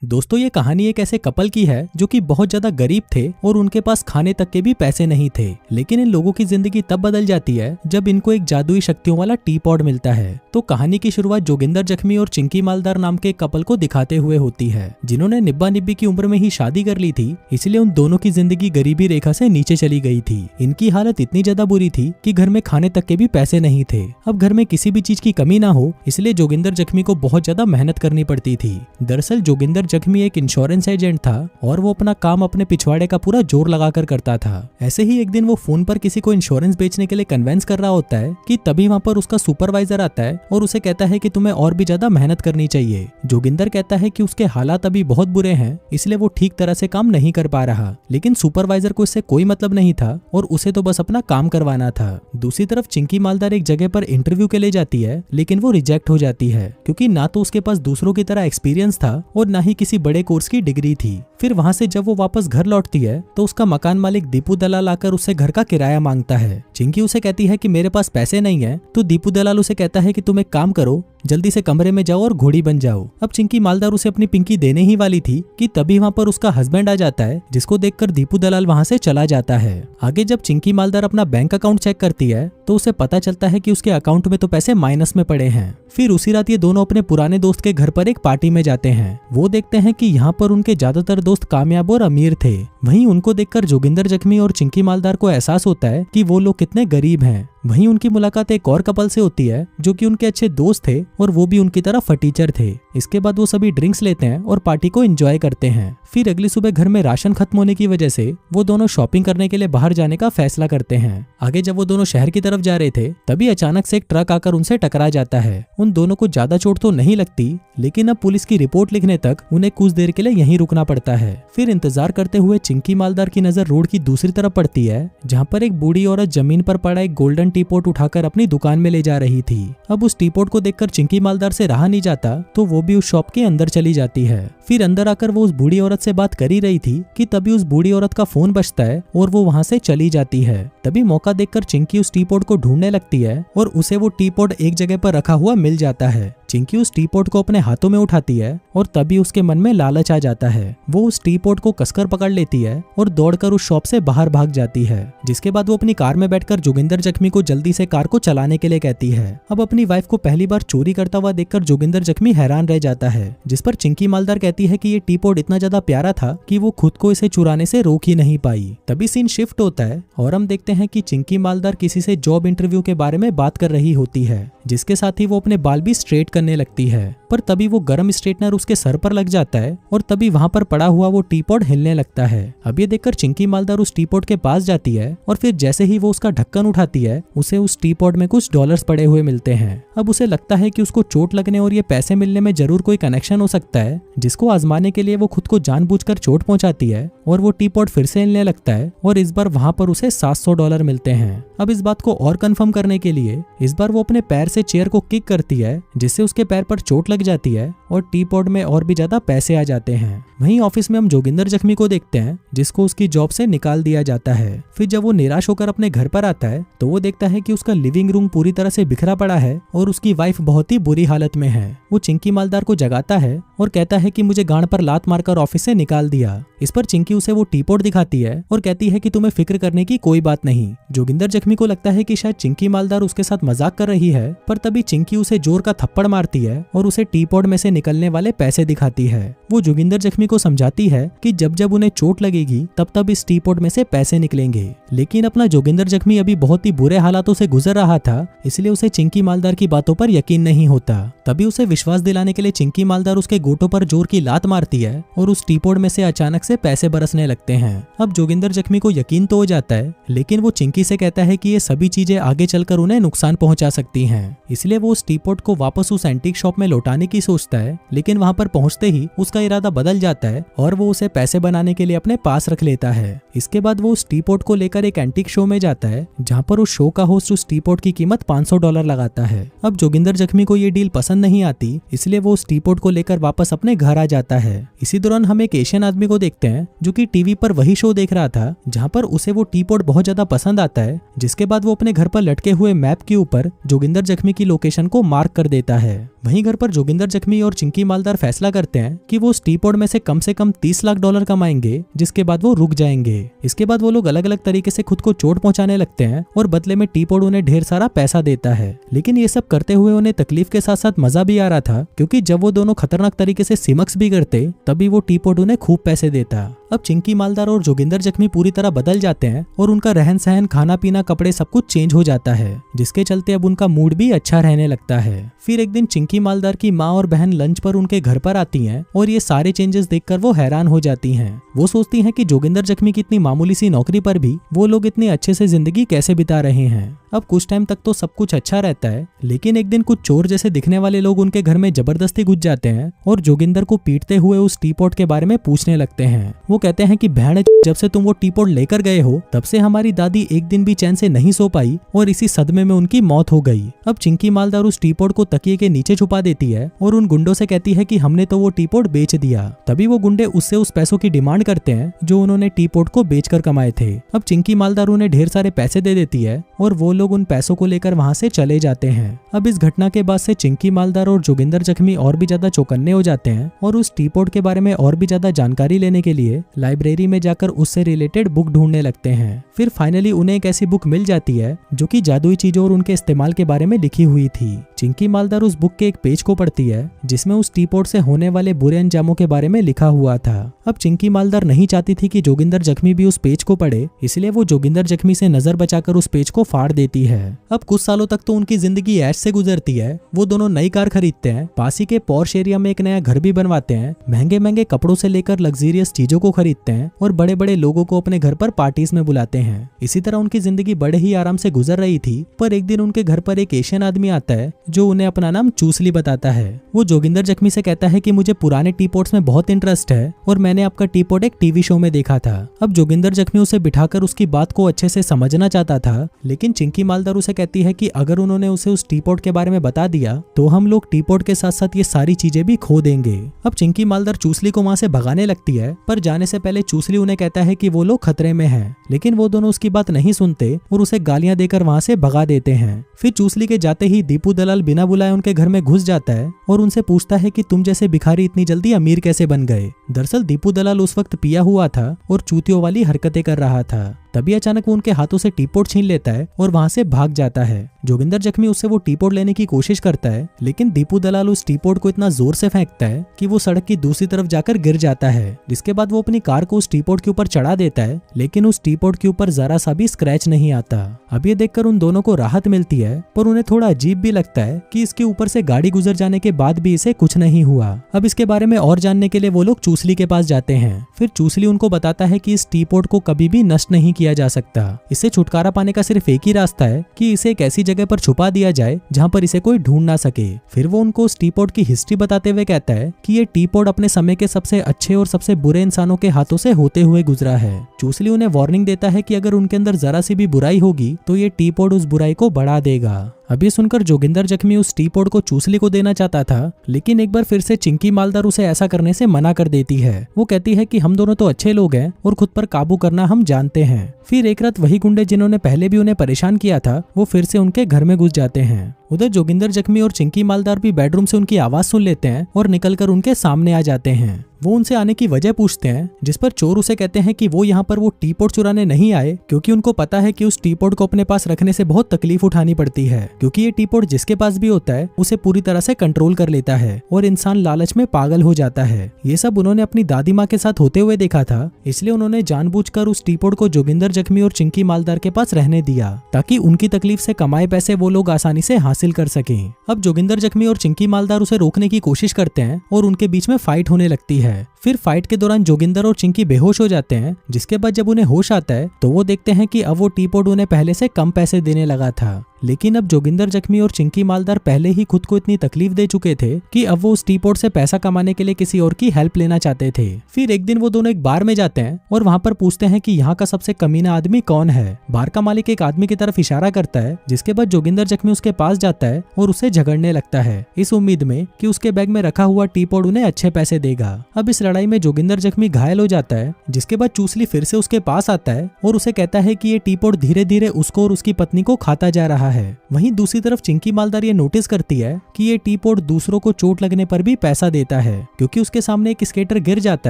दोस्तों ये कहानी एक ऐसे कपल की है जो कि बहुत ज्यादा गरीब थे और उनके पास खाने तक के भी पैसे नहीं थे। लेकिन इन लोगों की जिंदगी तब बदल जाती है जब इनको एक जादुई शक्तियों वाला टी पॉड मिलता है। तो कहानी की शुरुआत जोगिंदर जख्मी और चिंकी मालदार नाम के एक कपल को दिखाते हुए होती है, जिन्होंने निब्बा निब्बी की उम्र में ही शादी कर ली थी। इसलिए उन दोनों की जिंदगी गरीबी रेखा से नीचे चली गई थी। इनकी हालत इतनी ज्यादा बुरी थी कि घर में खाने तक के भी पैसे नहीं थे। अब घर में किसी भी चीज की कमी ना हो, इसलिए जोगिंदर जख्मी को बहुत ज्यादा मेहनत करनी पड़ती थी। दरअसल जोगिंदर जख्मी एक इंश्योरेंस एजेंट था और वो अपना काम अपने पिछवाड़े का पूरा जोर लगाकर करता था। ऐसे ही एक दिन वो फोन पर किसी को इंश्योरेंस बेचने के लिए कन्वेंस कर रहा होता है कि तभी वहाँ पर उसका सुपरवाइजर आता है और उसे कहता है कि तुम्हें और भी ज्यादा मेहनत करनी चाहिए। जोगिंदर कहता है कि उसके हालात अभी बहुत बुरे हैं, इसलिए वो ठीक तरह से काम नहीं कर पा रहा। लेकिन सुपरवाइजर को इससे कोई मतलब नहीं था और उसे तो बस अपना काम करवाना था। दूसरी तरफ चिंकी मालदार एक जगह पर इंटरव्यू के लिए जाती है, लेकिन वो रिजेक्ट हो जाती है क्योंकि ना तो उसके पास दूसरों की तरह एक्सपीरियंस था और ना ही किसी बड़े कोर्स की डिग्री थी। फिर वहां से जब वो वापस घर लौटती है तो उसका मकान मालिक दीपू दलाल आकर उससे घर का किराया मांगता है। चिंकी उसे कहती है कि मेरे पास पैसे नहीं है, तो दीपू दलाल उसे कहता है कि तुम एक काम करो, जल्दी से कमरे में जाओ और घोड़ी बन जाओ। अब चिंकी मालदार उसे अपनी पिंकी देने ही वाली थी कि तभी वहां पर उसका हस्बैंड आ जाता है, जिसको देखकर दीपू दलाल वहां से चला जाता है। आगे जब चिंकी मालदार अपना बैंक अकाउंट चेक करती है तो उसे पता चलता है कि उसके अकाउंट में तो पैसे माइनस में पड़े हैं। फिर उसी रात ये दोनों अपने पुराने दोस्त के घर पर एक पार्टी में जाते हैं। वो देखते हैं कि यहाँ पर उनके ज्यादातर दोस्त कामयाब और अमीर थे। वहीं उनको देखकर जोगिंदर जख्मी और चिंकी मालदार को एहसास होता है कि वो लोग कितने गरीब हैं। वहीं उनकी मुलाकात एक और कपल से होती है जो कि उनके अच्छे दोस्त थे और वो भी उनकी तरह फटीचर थे। इसके बाद वो सभी ड्रिंक्स लेते हैं और पार्टी को एंजॉय करते हैं। फिर अगली सुबह घर में राशन खत्म होने की वजह से वो दोनों शॉपिंग करने के लिए बाहर जाने का फैसला करते हैं। आगे जब वो दोनों शहर की तरफ जा रहे थे तभी अचानक से एक ट्रक आकर उनसे टकरा जाता है। उन दोनों को ज्यादा चोट तो नहीं लगती, लेकिन अब पुलिस की रिपोर्ट लिखने तक उन्हें कुछ देर के लिए यहीं रुकना पड़ता है। फिर इंतजार करते हुए चिंकी मालदार की नजर रोड की दूसरी तरफ पड़ती है, जहाँ पर एक बूढ़ी औरत जमीन पर पड़ा एक गोल्डन टी पॉट उठाकर अपनी दुकान में ले जा रही थी। अब उस टी पॉट को देखकर चिंकी मालदार से रहा नहीं जाता, तो वो भी उस शॉप के अंदर चली जाती है। फिर अंदर आकर वो उस बूढ़ी औरत से बात कर ही रही थी कि तभी उस बूढ़ी औरत का फोन बजता है और वो वहां से चली जाती है। तभी मौका देखकर चिंकी उस टी पॉट को ढूंढने लगती है और उसे वो टी पॉट एक जगह पर रखा हुआ मिल जाता है। चिंकी उस टी पॉट को अपने हाथों में उठाती है और तभी उसके मन में लालच आ जाता है। वो उस टी पॉट को कसकर पकड़ लेती है और दौड़कर उस शॉप से बाहर भाग जाती है। जिसके बाद वो अपनी कार में बैठकर जोगिंदर जख्मी को जल्दी से कार को चलाने के लिए कहती है। अब अपनी वाइफ को पहली बार चोरी करता हुआ देखकर जोगिंदर जख्मी हैरान रह जाता है, जिस पर चिंकी मालदार कहती है कि ये टी पॉट इतना ज्यादा प्यारा था कि वो खुद को इसे चुराने से रोक ही नहीं पाई। तभी सीन शिफ्ट होता है और हम देखते हैं कि चिंकी मालदार किसी से जॉब इंटरव्यू के बारे में बात कर रही होती है, जिसके साथ ही वो अपने बाल भी स्ट्रेट करने लगती है। पर तभी वो गर्म स्ट्रेटनर उसके सर पर लग जाता है और तभी वहां पर पड़ा हुआ वो टी पॉट हिलने लगता है। अब ये देखकर चिंकी मालदार उस टी पॉट के पास जाती है और फिर जैसे ही वो उसका ढक्कन उठाती है, उसे उस टी पॉट में कुछ डॉलर्स पड़े हुए मिलते हैं। अब उसे लगता है कि उसको चोट लगने और ये पैसे मिलने में जरूर कोई कनेक्शन हो सकता है, जिसको आजमाने के लिए वो खुद को जानबूझकर चोट पहुंचाती है और वो टी पॉट फिर से हिलने लगता है और इस बार वहां पर उसे $700 मिलते हैं। अब इस बात को और कंफर्म करने के लिए इस बार वो अपने पैर से चेयर को किक करती है, जिससे उसके पैर पर चोट लग जाती है और टी पॉट में और भी ज्यादा पैसे आ जाते हैं। वहीं ऑफिस में हम जोगिंदर जख्मी को देखते हैं, जिसको उसकी जॉब से निकाल दिया जाता है। फिर जब वो निराश होकर अपने घर पर आता है तो वो देखता है कि उसका लिविंग रूम पूरी तरह से बिखरा पड़ा है और उसकी वाइफ बहुत ही बुरी हालत में है। वो चिंकी मालदार को जगाता है और कहता है कि मुझे गांड पर लात मारकर ऑफिस से निकाल दिया। इस पर चिंकी उसे वो टी पॉट दिखाती है और कहती है कि तुम्हें फिक्र करने की कोई बात नहीं। जोगिंदर जख्मी को लगता है कि शायद चिंकी मालदार उसके साथ मजाक कर रही है, पर तभी चिंकी उसे जोर का थप्पड़ मारती है और उसे टी पॉट में से निकलने वाले पैसे दिखाती है। वो जोगिंदर जख्मी को समझाती है कि जब जब उन्हें चोट लगेगी तब तब इस टी पॉट में से पैसे निकलेंगे। लेकिन अपना जोगिंदर जख्मी अभी बहुत ही बुरे हालातों से गुजर रहा था, इसलिए उसे चिंकी मालदार की बातों पर यकीन नहीं होता। तभी उसे विश्वास दिलाने के लिए चिंकी मालदार उसके गोटों पर जोर की लात मारती है और उस टी पॉट में से अचानक से पैसे बरसने लगते हैं। अब जोगिंदर जख्मी को यकीन तो हो जाता है, लेकिन वो चिंकी से कहता है कि ये सभी चीजें आगे चलकर उन्हें नुकसान पहुंचा सकती हैं। इसलिए वो उस टी पॉट को वापस उस एंटीक शॉप में लौटाने की सोचता है, लेकिन वहां पर पहुंचते ही उसका इरादा बदल जाता है और वो उसे पैसे बनाने के लिए अपने पास रख लेता है। इसके बाद वो उस टी पॉट को लेकर एक एंटीक शो में जाता है, जहाँ पर उस शो का होस्ट उस टी पॉट की कीमत $500 लगाता है। अब जोगिंदर जख्मी को ये डील पसंद नहीं आती, इसलिए वो उस टी पॉट को लेकर वापस अपने घर आ जाता है। इसी दौरान हम एक एशियन आदमी को देखते हैं जो कि टीवी पर वही शो देख रहा था, जहाँ पर उसे वो टी पॉट बहुत ज्यादा पसंद आता है। जिसके बाद वो अपने घर पर लटके हुए मैप के ऊपर जोगिंदर जख्मी की लोकेशन को मार्क कर देता है। वहीं घर पर जोगिंदर जख्मी और चिंकी मालदार फैसला करते हैं कि वो उस टी पॉड में से कम $30 लाख कमाएंगे, जिसके बाद वो रुक जाएंगे। इसके बाद वो लोग अलग अलग तरीके से खुद को चोट पहुंचाने लगते हैं और बदले में टी पॉड उन्हें ढेर सारा पैसा देता है। लेकिन ये सब करते हुए उन्हें तकलीफ के साथ साथ मजा भी आ रहा था, क्योंकि जब वो दोनों खतरनाक तरीके से सिमक्स भी करते तभी वो टी पॉड उन्हें खूब पैसे देता। अब चिंकी मालदार और जोगिंदर जख्मी पूरी तरह बदल जाते हैं और उनका रहन सहन, खाना पीना, कपड़े सब कुछ चेंज हो जाता है, जिसके चलते अब उनका मूड भी अच्छा रहने लगता है। फिर एक दिन चिंकी मालदार की माँ और बहन लंच पर उनके घर पर आती हैं और ये सारे चेंजेस देखकर वो हैरान हो जाती हैं। वो सोचती हैं कि जोगिंदर जख्मी की इतनी मामूली सी नौकरी पर भी वो लोग इतने अच्छे से जिंदगी कैसे बिता रहे हैं। अब कुछ टाइम तक तो सब कुछ अच्छा रहता है, लेकिन एक दिन कुछ चोर जैसे दिखने वाले लोग उनके घर में जबरदस्ती घुस जाते हैं और जोगिंदर को पीटते हुए उस टी पॉड के बारे में पूछने लगते हैं। वो कहते हैं कि बहन, जब से तुम वो टी पॉड लेकर गए हो तब से हमारी दादी एक दिन भी चैन से नहीं सो पाई और इसी सदमे में उनकी मौत हो गई। अब चिंकी मालदार उस टी पॉड को तकिए के नीचे छुपा देती है और उन गुंडों से कहती है कि हमने तो वो टी पॉड बेच दिया। तभी वो गुंडे उससे उस पैसों की डिमांड करते हैं जो उन्होंने टी पॉड को बेचकर कमाए थे। अब चिंकी मालदार उन्हें ढेर सारे पैसे दे देती है और वो लोग उन पैसों को लेकर वहां से चले जाते हैं। अब इस घटना के बाद से चिंकी मालदार और जोगिंदर जख्मी और भी ज्यादा चौकन्ने हो जाते हैं और उस टी पॉड के बारे में और भी ज्यादा जानकारी लेने के लिए लाइब्रेरी में जाकर उससे रिलेटेड बुक ढूंढने लगते हैं। फिर फाइनली उन्हें एक ऐसी बुक मिल जाती है जो कि जादुई चीजों और उनके इस्तेमाल के बारे में लिखी हुई थी। चिंकी मालदार उस बुक के एक पेज को पढ़ती है जिसमें उस टी पॉड से होने वाले बुरे अंजामों के बारे में लिखा हुआ था। अब चिंकी मालदार नहीं चाहती थी कि जोगिंदर जख्मी भी उस पेज को पढ़े, इसलिए वो जोगिंदर जख्मी से नजर बचाकर उस पेज को फाड़ देती है। अब कुछ सालों तक तो उनकी जिंदगी ऐश से गुजरती है। वो दोनों नई कार खरीदते हैं, पास ही के पॉर्श एरिया में एक नया घर भी बनवाते हैं, महंगे महंगे कपड़ों से लेकर लग्जरियस चीजों को खरीदते हैं और बड़े बड़े लोगों को अपने घर पर पार्टीज में बुलाते हैं। इसी तरह उनकी जिंदगी बड़े ही आराम से गुजर रही थी, पर एक दिन उनके घर पर एक एशियन आदमी आता है जो उन्हें अपना नाम चूसली बताता है। वो जोगिंदर जख्मी से कहता है कि मुझे पुराने टी पॉड्स में बहुत इंटरेस्ट है और मैंने आपका टी पॉड एक टीवी शो में देखा था। अब जोगिंदर जख्मी उसे बिठाकर उसकी बात को अच्छे से समझना चाहता था, लेकिन चिंकी मालदार उसे कहती है कि अगर उन्होंने उसे उस टी पॉड के बारे में बता दिया तो हम लोग टी पॉड के साथ साथ ये सारी चीजें भी खो देंगे। अब चिंकी मालदार चूसली को वहां से भगाने लगती है, पर जाने से पहले चूसली उन्हें कहता है कि वो लोग खतरे में हैं, लेकिन वो दोनों उसकी बात नहीं सुनते और उसे गालियां देकर वहां से भगा देते हैं। फिर चूसली के जाते ही दीपू दलाल बिना बुलाए उनके घर में घुस जाता है और उनसे पूछता है कि तुम जैसे भिखारी इतनी जल्दी अमीर कैसे बन गए। दरअसल दीपू दलाल उस वक्त पिया हुआ था और चूतियों वाली हरकतें कर रहा था। तभी अचानक वो उनके हाथों से टी पॉड छीन लेता है और वहां से भाग जाता है। जोगिंदर जख्मी उससे वो टी पॉड लेने की कोशिश करता है, लेकिन दीपू दलाल उस टी पॉड को इतना जोर से फेंकता है कि वो सड़क की दूसरी तरफ जाकर गिर जाता है, जिसके बाद वो अपनी कार को उस टी पॉड के ऊपर चढ़ा देता है, लेकिन उस टी पॉड के ऊपर जरा सा भी स्क्रैच नहीं आता। अब ये देखकर उन दोनों को राहत मिलती है, पर उन्हें थोड़ा अजीब भी लगता है कि इसके ऊपर से गाड़ी गुजर जाने के बाद भी इसे कुछ नहीं हुआ। अब इसके बारे में और जानने के लिए वो लोग चूसली के पास जाते हैं। फिर चूसली उनको बताता है कि इस टी पॉड को कभी भी नष्ट नहीं किया जा सकता। इससे छुटकारा पाने का सिर्फ एक ही रास्ता है कि इसे एक ऐसी जगह पर छुपा दिया जाए जहां पर इसे कोई ढूंढ ना सके। फिर वो उनको उस टी पॉड की हिस्ट्री बताते हुए कहता है कि ये टी पॉड अपने समय के सबसे अच्छे और सबसे बुरे इंसानों के हाथों से होते हुए गुजरा है। चूसली उन्हें वार्निंग देता है कि अगर उनके अंदर जरा सी भी बुराई होगी तो ये टी पॉड उस बुराई को बढ़ा देगा। अभी सुनकर जोगिंदर जख्मी उस टी पॉड को चूसली को देना चाहता था, लेकिन एक बार फिर से चिंकी मालदार उसे ऐसा करने से मना कर देती है। वो कहती है कि हम दोनों तो अच्छे लोग हैं और खुद पर काबू करना हम जानते हैं। फिर एक रात वही गुंडे जिन्होंने पहले भी उन्हें परेशान किया था वो फिर से उनके घर में घुस जाते हैं। उधर जोगिंदर जख्मी और चिंकी मालदार भी बेडरूम से उनकी आवाज सुन लेते हैं और निकलकर उनके सामने आ जाते हैं। वो उनसे आने की वजह पूछते हैं, जिस पर चोर उसे कहते हैं कि वो यहाँ पर वो टी पॉड चुराने नहीं आए, क्योंकि उनको पता है कि उस टी पॉड को अपने पास रखने से बहुत तकलीफ उठानी पड़ती है, क्योंकि ये टी पॉड जिसके पास भी होता है उसे पूरी तरह से कंट्रोल कर लेता है और इंसान लालच में पागल हो जाता है। ये सब उन्होंने अपनी दादी माँ के साथ होते हुए देखा था, इसलिए उन्होंने जानबूझकर उस टी पॉड को जोगिंदर जख्मी और चिंकी मालदार के पास रहने दिया, ताकि उनकी तकलीफ से कमाए पैसे वो लोग आसानी से हासिल कर सकें। अब जोगिंदर जख्मी और चिंकी मालदार उसे रोकने की कोशिश करते हैं और उनके बीच में फाइट होने लगती है। फिर फाइट के दौरान जोगिंदर और चिंकी बेहोश हो जाते हैं, जिसके बाद जब उन्हें होश आता है तो वो देखते हैं कि अब वो टी पॉड उन्हें पहले से कम पैसे देने लगा था। लेकिन अब जोगिंदर जख्मी और चिंकी मालदार पहले ही खुद को इतनी तकलीफ दे चुके थे कि अब वो उस टी पॉड से पैसा कमाने के लिए किसी और की हेल्प लेना चाहते थे। फिर एक दिन वो दोनों एक बार में जाते हैं और वहाँ पर पूछते हैं कि यहाँ का सबसे कमीना आदमी कौन है। बार का मालिक एक आदमी की तरफ इशारा करता है, जिसके बाद जोगिंदर जख्मी उसके पास जाता है और उससे झगड़ने लगता है, इस उम्मीद में कि उसके बैग में रखा हुआ टी पॉड उन्हें अच्छे पैसे देगा। अब इस लड़ाई लड़ाई में जोगिंदर जख्मी घायल हो जाता है, जिसके बाद चूसली फिर से उसके पास आता है और उसे कहता है कि ये टीपॉट धीरे धीरे उसको और उसकी पत्नी को खाता जा रहा है। वहीं दूसरी तरफ चिंकी मालदार ये नोटिस करती है कि ये टीपॉट दूसरों को चोट लगने पर भी पैसा देता है, क्योंकि उसके सामने एक स्केटर गिर जाता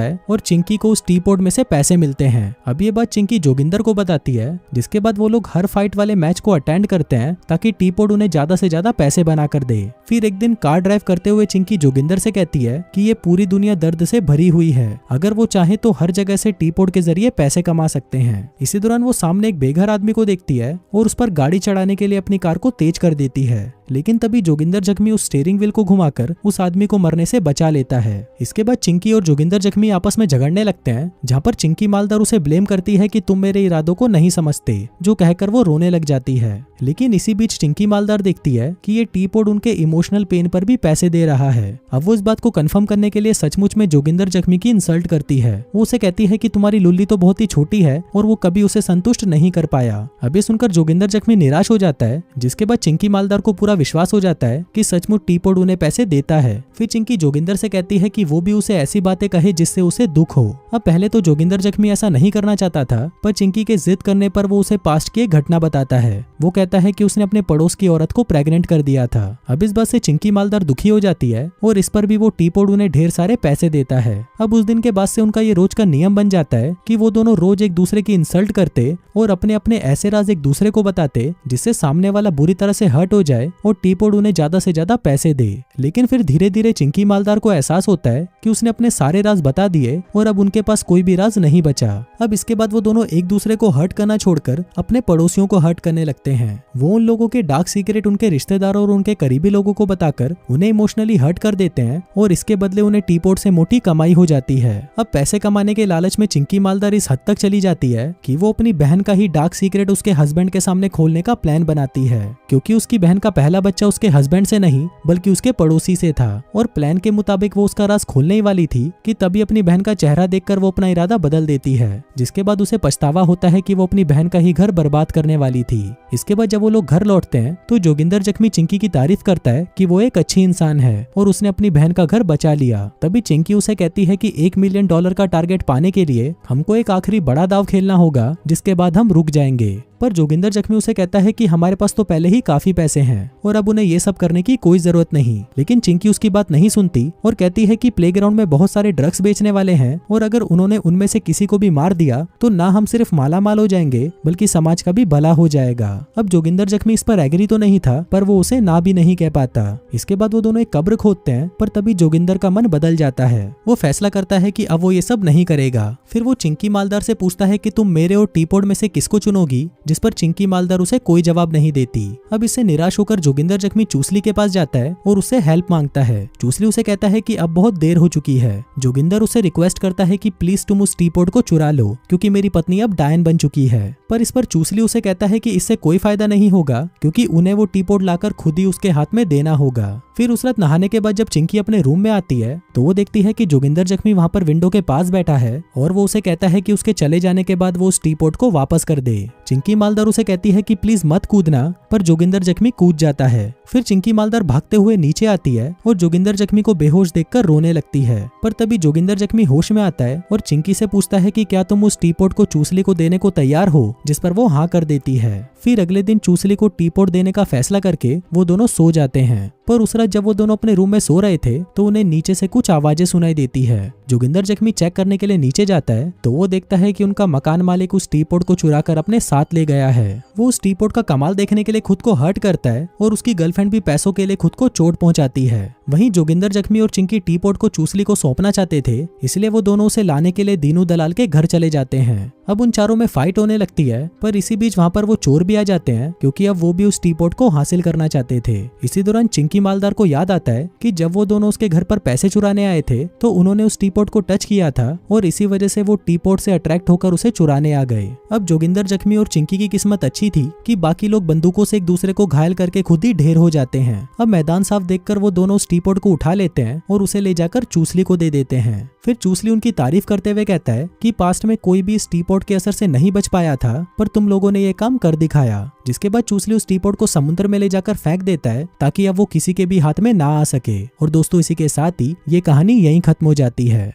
है और चिंकी को उस टीपॉट में से पैसे मिलते हैं। अब ये बात चिंकी जोगिंदर को बताती है, जिसके बाद वो लोग हर फाइट वाले मैच को अटेंड करते हैं ताकि टीपॉट उन्हें ज्यादा से ज्यादा पैसे बना कर दे। फिर एक दिन कार ड्राइव करते हुए चिंकी जोगिंदर से कहती है कि ये पूरी दुनिया दर्द से भरी हुई है, अगर वो चाहे तो हर जगह से टीपॉट के जरिए पैसे कमा सकते हैं। इसी दौरान वो सामने एक बेघर आदमी को देखती है और उस पर गाड़ी चढ़ाने के लिए अपनी कार को तेज कर देती है, लेकिन तभी जोगिंदर जख्मी उस स्टीयरिंग व्हील को घुमाकर उस आदमी को मरने से बचा लेता है। इसके बाद चिंकी और जोगिंदर जख्मी आपस में झगड़ने लगते हैं, जहाँ पर चिंकी मालदार उसे ब्लेम करती है कि तुम मेरे इरादों को नहीं समझते, जो कहकर वो रोने लग जाती है। लेकिन इसी बीच चिंकी मालदार देखती है कि ये टीपॉट उनके इमोशनल पेन पर भी पैसे दे रहा है। अब वो इस बात को कंफर्म करने के लिए सचमुच में जोगिंदर जख्मी की इंसल्ट करती है। वो उसे कहती है कि तुम्हारी लुल्ली तो बहुत ही छोटी है और वो कभी उसे संतुष्ट नहीं कर पाया। अब ये सुनकर जोगिंदर जख्मी निराश हो जाता है, जिसके बाद चिंकी मालदार को पूरा विश्वास हो जाता है कि सचमुच टीपॉट उन्हें पैसे देता है। फिर चिंकी जोगिंदर से कहती है कि वो भी उसे ऐसी बातें कहे जिससे उसे दुख हो। अब पहले तो जोगिंदर जख्मी ऐसा नहीं करना चाहता था, पर चिंकी के जिद करने पर वो उसे पास्ट की एक घटना बताता है। वो कहता है कि उसने अपने पड़ोस की औरत को प्रेग्नेंट कर दिया था। अब इस बात से चिंकी मालदार दुखी हो जाती है और इस पर भी वो टीपॉट उन्हें ढेर सारे पैसे देता है। अब उस दिन के बाद से उनका ये रोज का नियम बन जाता है कि वो दोनों रोज एक दूसरे की इंसल्ट करते और अपने अपने ऐसे राज एक दूसरे को बताते जिससे सामने वाला बुरी तरह से हर्ट हो जाए और टीपॉट उन्हें ज्यादा से ज्यादा पैसे दे। लेकिन फिर धीरे धीरे चिंकी मालदार को एहसास होता है कि उसने अपने सारे राज बता दिए और अब उनके पास कोई भी राज नहीं बचा। अब इसके बाद वो दोनों एक दूसरे को हर्ट करना छोड़कर अपने पड़ोसियों को हर्ट करने लगते हैं। वो उन लोगों के डार्क सीक्रेट उनके रिश्तेदारों और उनके करीबी लोगों को बताकर उन्हें इमोशनली हर्ट कर देते हैं और इसके बदले उन्हें टीपॉट से मोटी कमाई हो जाती है। अब पैसे कमाने के लालच में चिंकी मालदार इस हद तक चली जाती है कि वो अपनी बहन का ही डार्क सीक्रेट उसके हस्बैंड के सामने खोलने का प्लान बनाती है, क्योंकि उसकी बहन का पहला बच्चा उसके हस्बैंड से नहीं बल्कि उसके पड़ोसी से था और प्लान के मुताबिक वो उसका राज खोलने ही वाली थी कि तभी अपनी बहन का चेहरा देखकर वो अपना इरादा बदल देती है, जिसके बाद उसे पछतावा होता है कि वो अपनी बहन का ही घर बर्बाद करने वाली थी। इसके बाद जब वो लोग घर लौटते हैं तो जोगिंदर जख्मी चिंकी की तारीफ करता है कि वो एक अच्छी इंसान है और उसने अपनी बहन का घर बचा लिया। तभी चिंकी उसे कहती है कि $1 मिलियन का टारगेट पाने के लिए हमको एक आखिरी बड़ा दाव खेलना होगा, जिसके बाद हम रुक जाएंगे। पर जोगिंदर जख्मी उसे कहता है कि हमारे पास तो पहले ही काफी पैसे हैं और अब उन्हें ये सब करने की कोई जरूरत नहीं। लेकिन चिंकी उसकी बात नहीं सुनती और कहती है कि प्लेग्राउंड में बहुत सारे ड्रग्स बेचने वाले हैं और अगर उन्होंने उनमें से किसी को भी मार दिया तो ना हम सिर्फ माला माल हो जाएंगे बल्कि समाज का भी भला हो जाएगा। अब जोगिंदर जख्मी इस पर एग्री तो नहीं था, पर वो उसे ना भी नहीं कह पाता। इसके बाद वो दोनों एक कब्र खोदते हैं, पर तभी जोगिंदर का मन बदल जाता है। वो फैसला करता है कि अब वो ये सब नहीं करेगा। फिर वो चिंकी मालदार से पूछता है कि तुम मेरे और टीपॉट में से किसको चुनोगी, जिस पर चिंकी मालदार उसे कोई जवाब नहीं देती। अब इससे निराश होकर जोगिंदर जख्मी चूसली के पास जाता है और उससे हेल्प मांगता है। चूसली उसे कहता है कि अब बहुत देर हो चुकी है। जोगिंदर उसे रिक्वेस्ट करता है कि प्लीज तुम उस टीपॉट को चुरा लो, क्योंकि मेरी पत्नी अब डायन बन चुकी है। पर इस पर चूसली उसे कहता है कि इससे कोई फायदा नहीं होगा, क्योंकि उन्हें वो टीपॉट लाकर खुद ही उसके हाथ में देना होगा। फिर उस रात नहाने के बाद जब चिंकी अपने रूम में आती है तो वो देखती है कि जोगिंदर जख्मी वहाँ पर विंडो के पास बैठा है और वो उसे कहता है कि उसके चले जाने के बाद वो उस टीपॉट को वापस कर दे। चिंकी मालदार उसे कहती है कि प्लीज मत कूदना, पर जोगिंदर जख्मी कूद जाता है। फिर चिंकी मालदार भागते हुए नीचे आती है और जोगिंदर जख्मी को बेहोश देखकर रोने लगती है। पर तभी जोगिंदर जख्मी होश में आता है और चिंकी से पूछता है कि क्या तुम उस टीपॉट को चूसली को देने को तैयार हो, जिस पर वो हाँ कर देती है। फिर अगले दिन चूसली को टीपॉट देने का फैसला करके वो दोनों सो जाते हैं। पर उस रात जब वो दोनों अपने रूम में सो रहे थे तो उन्हें नीचे से कुछ आवाजें सुनाई देती है। जोगिंदर जख्मी चेक करने के लिए नीचे जाता है तो वो देखता है कि उनका मकान मालिक उस टीपॉट को चुरा कर अपने साथ ले गया है। वो उस टीपॉट का कमाल देखने के लिए खुद को हर्ट करता है और उसकी गर्लफ्रेंड भी पैसों के लिए खुद को चोट पहुंचाती है। वहीं जोगिंदर जख्मी और चिंकी टीपॉट को चूसली को सौंपना चाहते थे, इसलिए वो दोनों उसे लाने के लिए दीनू दलाल के घर चले जाते हैं। अब उन चारों में फाइट होने लगती है, पर इसी बीच वहाँ पर वो चोर भी आ जाते हैं, क्योंकि अब वो भी उस टीपॉट को हासिल करना चाहते थे। इसी दौरान चिंकी मालदार को याद आता है कि जब वो दोनों उसके घर पर पैसे चुराने आए थे तो उन्होंने उस टीपॉट को टच किया था और इसी वजह से वो टीपॉट से अट्रैक्ट होकर उसे चुराने आ गए। अब जोगिंदर जख्मी और चिंकी की किस्मत अच्छी थी कि बाकी लोग बंदूकों से एक दूसरे को घायल करके खुद ही ढेर हो जाते हैं। अब मैदान साफ देखकर वो दोनों उस टीपॉट को उठा लेते हैं और उसे ले जाकर चूसली को दे देते हैं। फिर चूसली उनकी तारीफ करते हुए कहता है कि पास्ट में कोई भी इस टीपॉट के असर से नहीं बच पाया था, पर तुम लोगों ने ये काम कर दिखाया। जिसके बाद चूसली उस टीपॉट को समुद्र में ले जाकर फेंक देता है ताकि अब वो किसी के भी हाथ में ना आ सके। और दोस्तों, इसी के साथ ही ये कहानी यहीं खत्म हो जाती है।